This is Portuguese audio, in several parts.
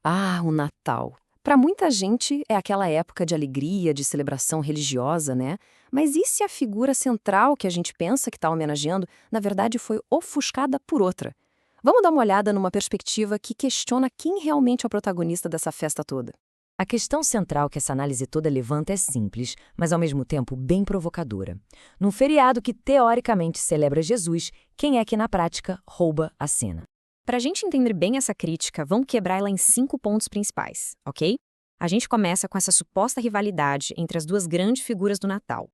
Ah, o Natal. Para muita gente é aquela época de alegria, de celebração religiosa, né? Mas e se a figura central que a gente pensa que está homenageando, na verdade foi ofuscada por outra? Vamos dar uma olhada numa perspectiva que questiona quem realmente é o protagonista dessa festa toda. A questão central que essa análise toda levanta é simples, mas ao mesmo tempo bem provocadora. Num feriado que teoricamente celebra Jesus, quem é que na prática rouba a cena? Para a gente entender bem essa crítica, vamos quebrar ela em 5 pontos principais, ok? A gente começa com essa suposta rivalidade entre as duas grandes figuras do Natal.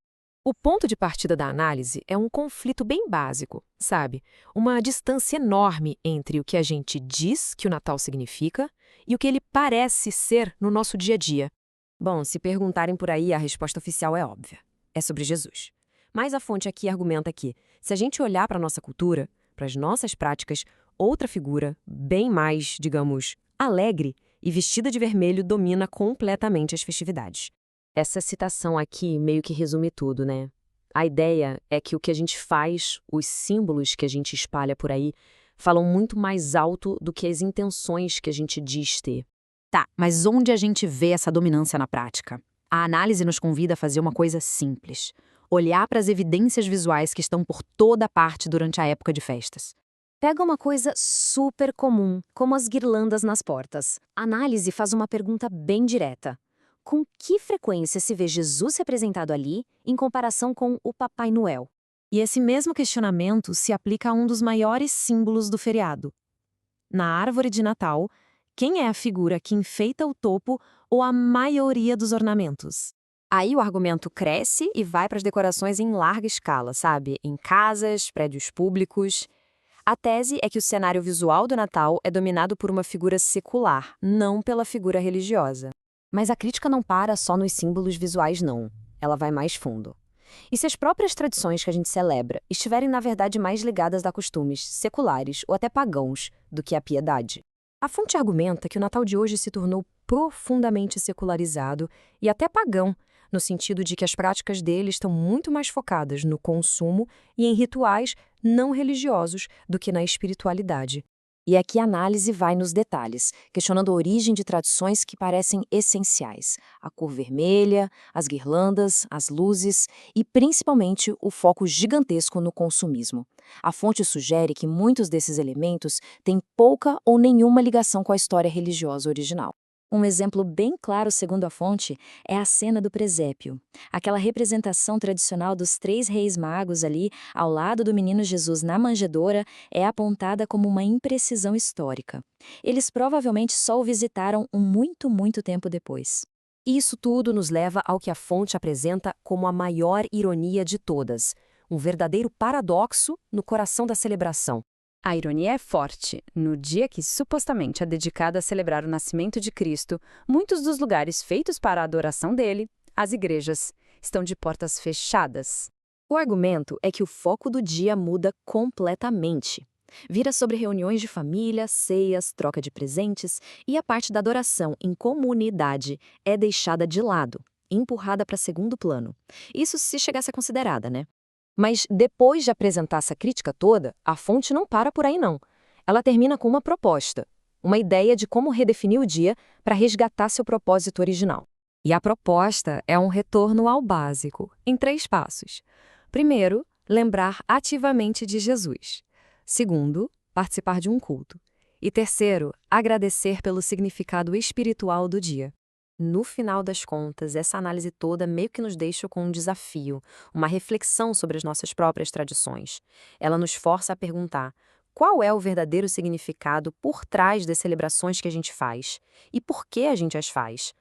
O ponto de partida da análise é um conflito bem básico, sabe? Uma distância enorme entre o que a gente diz que o Natal significa e o que ele parece ser no nosso dia a dia. Bom, se perguntarem por aí, a resposta oficial é óbvia. É sobre Jesus. Mas a fonte aqui argumenta que, se a gente olhar para a nossa cultura, para as nossas práticas, outra figura, bem mais, digamos, alegre e vestida de vermelho domina completamente as festividades. Essa citação aqui meio que resume tudo, né? A ideia é que o que a gente faz, os símbolos que a gente espalha por aí, falam muito mais alto do que as intenções que a gente diz ter. Tá, mas onde a gente vê essa dominância na prática? A análise nos convida a fazer uma coisa simples: olhar para as evidências visuais que estão por toda parte durante a época de festas. Pega uma coisa super comum, como as guirlandas nas portas. A análise faz uma pergunta bem direta. Com que frequência se vê Jesus representado ali em comparação com o Papai Noel? E esse mesmo questionamento se aplica a um dos maiores símbolos do feriado. Na árvore de Natal, quem é a figura que enfeita o topo ou a maioria dos ornamentos? Aí o argumento cresce e vai para as decorações em larga escala, sabe? Em casas, prédios públicos. A tese é que o cenário visual do Natal é dominado por uma figura secular, não pela figura religiosa. Mas a crítica não para só nos símbolos visuais, não. Ela vai mais fundo. E se as próprias tradições que a gente celebra estiverem, na verdade, mais ligadas a costumes seculares ou até pagãos do que à piedade? A fonte argumenta que o Natal de hoje se tornou profundamente secularizado e até pagão, no sentido de que as práticas dele estão muito mais focadas no consumo e em rituais não religiosos do que na espiritualidade. E aqui a análise vai nos detalhes, questionando a origem de tradições que parecem essenciais: a cor vermelha, as guirlandas, as luzes e, principalmente, o foco gigantesco no consumismo. A fonte sugere que muitos desses elementos têm pouca ou nenhuma ligação com a história religiosa original. Um exemplo bem claro, segundo a fonte, é a cena do presépio. Aquela representação tradicional dos 3 reis magos ali, ao lado do menino Jesus na manjedoura, é apontada como uma imprecisão histórica. Eles provavelmente só o visitaram muito tempo depois. Isso tudo nos leva ao que a fonte apresenta como a maior ironia de todas, um verdadeiro paradoxo no coração da celebração. A ironia é forte. No dia que supostamente é dedicado a celebrar o nascimento de Cristo, muitos dos lugares feitos para a adoração dele, as igrejas, estão de portas fechadas. O argumento é que o foco do dia muda completamente. Vira sobre reuniões de família, ceias, troca de presentes, e a parte da adoração em comunidade é deixada de lado, empurrada para segundo plano. Isso se chegasse a considerada, né? Mas depois de apresentar essa crítica toda, a fonte não para por aí não. Ela termina com uma proposta, uma ideia de como redefinir o dia para resgatar seu propósito original. E a proposta é um retorno ao básico, em 3 passos. Primeiro, lembrar ativamente de Jesus. Segundo, participar de um culto. E terceiro, agradecer pelo significado espiritual do dia. No final das contas, essa análise toda meio que nos deixa com um desafio, uma reflexão sobre as nossas próprias tradições. Ela nos força a perguntar: qual é o verdadeiro significado por trás das celebrações que a gente faz? E por que a gente as faz?